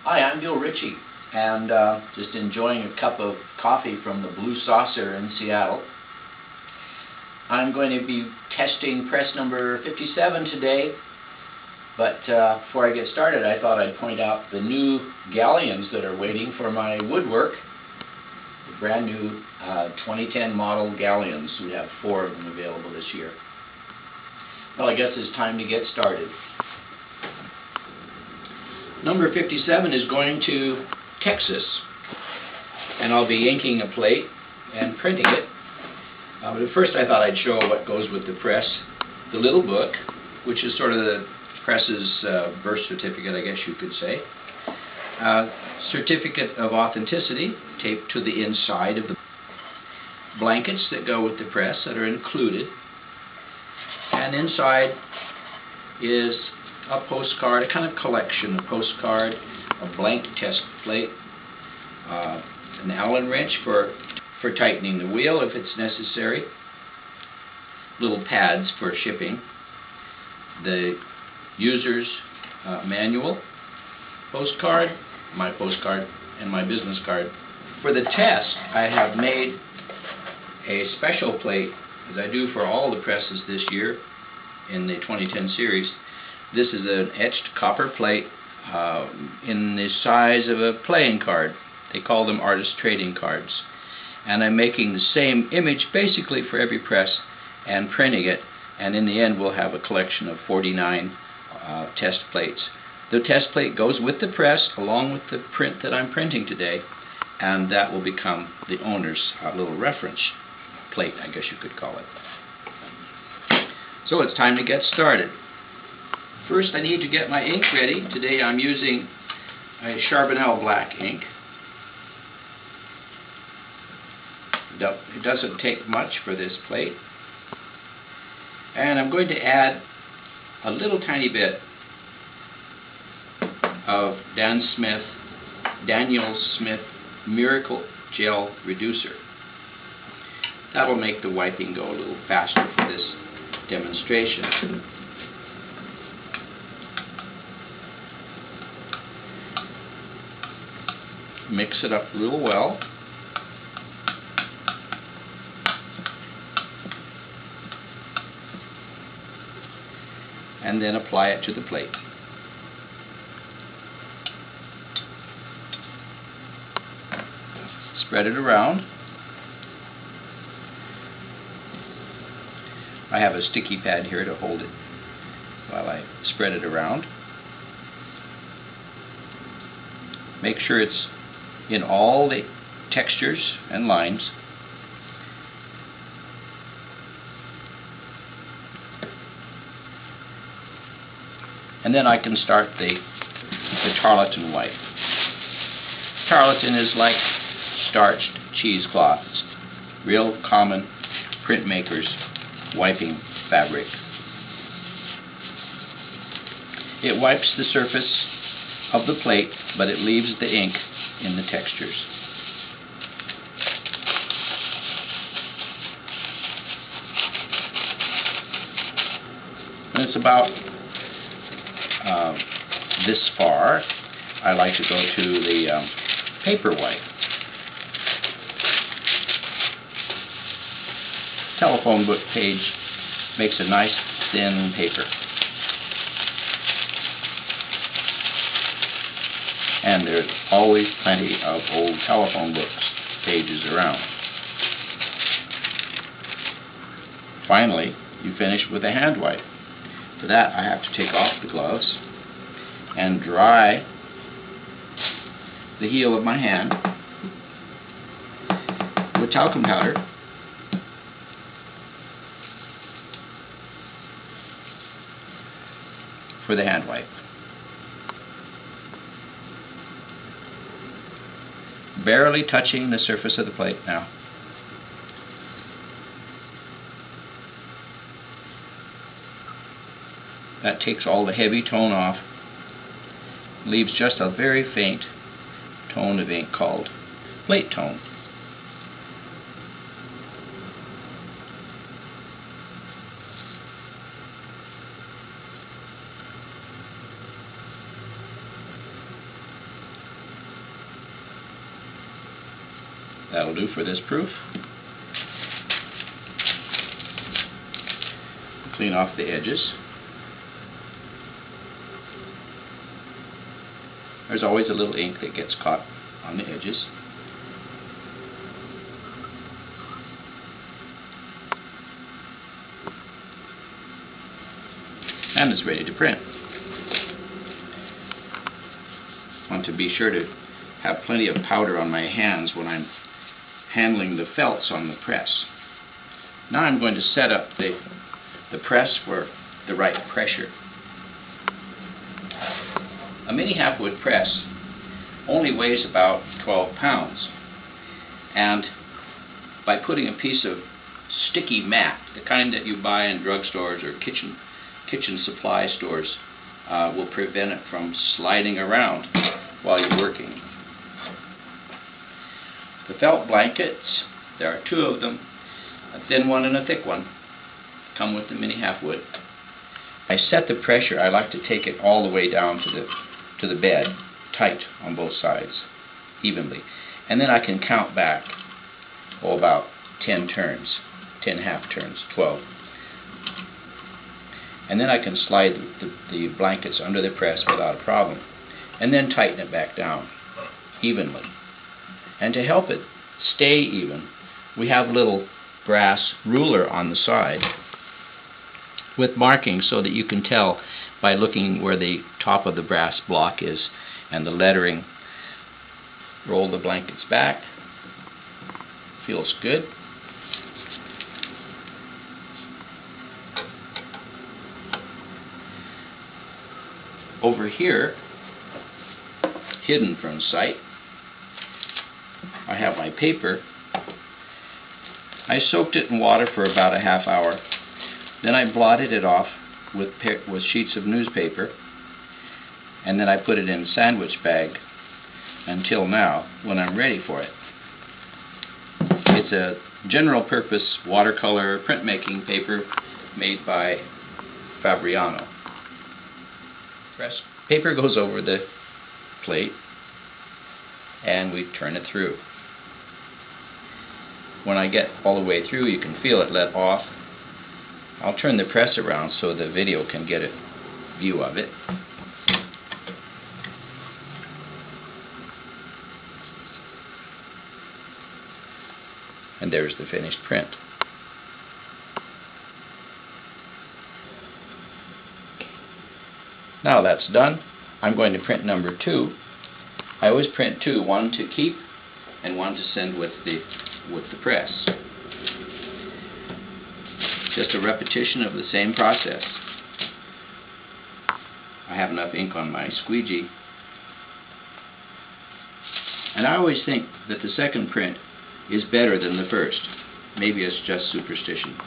Hi, I'm Ritchie, and just enjoying a cup of coffee from the Blue Saucer in Seattle. I'm going to be testing press number 57 today, but before I get started, I thought I'd point out the new galleons that are waiting for my woodwork. The brand new 2010 model galleons. We have 4 of them available this year. Well, I guess it's time to get started. Number 57 is going to Texas, and I'll be inking a plate and printing it. But first I thought I'd show what goes with the press. The little book, which is sort of the press's birth certificate, I guess you could say. Certificate of authenticity taped to the inside of the blankets that go with the press that are included. And inside is a postcard, a kind of collection, a postcard, a blank test plate, an Allen wrench for tightening the wheel if it's necessary, little pads for shipping, the user's manual, postcard, my postcard, and my business card. For the test, I have made a special plate, as I do for all the presses this year in the 2010 series. This is an etched copper plate in the size of a playing card. They call them artist trading cards. And I'm making the same image basically for every press and printing it, and in the end we'll have a collection of 49 test plates. The test plate goes with the press along with the print that I'm printing today, and that will become the owner's little reference plate, I guess you could call it. So it's time to get started. First, I need to get my ink ready. Today I'm using a Charbonnel black ink. It doesn't take much for this plate. And I'm going to add a little tiny bit of Daniel Smith Miracle Gel Reducer. That'll make the wiping go a little faster for this demonstration. Mix it up real well. And then apply it to the plate. Spread it around. I have a sticky pad here to hold it while I spread it around. Make sure it's in all the textures and lines. And then I can start the tarlatan wipe. Tarlatan is like starched cheesecloth, real common printmaker's wiping fabric. It wipes the surface of the plate, but it leaves the ink in the textures. And it's about this far. I like to go to the paper wipe. Telephone book page makes a nice thin paper. And there's always plenty of old telephone books pages around. Finally, you finish with a hand wipe. For that, I have to take off the gloves and dry the heel of my hand with talcum powder. For the hand wipe. Barely touching the surface of the plate now. That takes all the heavy tone off, leaves just a very faint tone of ink called plate tone. That'll do for this proof. Clean off the edges. There's always a little ink that gets caught on the edges. And it's ready to print. Want to be sure to have plenty of powder on my hands when I'm handling the felts on the press. Now I'm going to set up the press for the right pressure. A Mini Halfwood Press only weighs about 12 pounds, and by putting a piece of sticky mat, the kind that you buy in drugstores or kitchen supply stores, will prevent it from sliding around while you're working. The felt blankets, there are 2 of them, a thin one and a thick one, come with the Mini Halfwood. I set the pressure. I like to take it all the way down to the bed, tight on both sides, evenly. And then I can count back, about 10 turns, 10 half turns, 12. And then I can slide the blankets under the press without a problem. And then tighten it back down evenly. And to help it stay even, we have a little brass ruler on the side with markings so that you can tell by looking where the top of the brass block is and the lettering. Roll the blankets back. Feels good. Over here, hidden from sight, I have my paper. I soaked it in water for about a half hour. Then I blotted it off with sheets of newspaper, and then I put it in a sandwich bag until now, when I'm ready for it. It's a general purpose watercolor printmaking paper made by Fabriano. Paper goes over the plate and we turn it through. When I get all the way through, you can feel it let off. I'll turn the press around so the video can get a view of it. And there's the finished print. Now that's done, I'm going to print number 2. I always print 2, one to keep and one to send with the press. Just a repetition of the same process. I have enough ink on my squeegee. And I always think that the second print is better than the first. Maybe it's just superstition.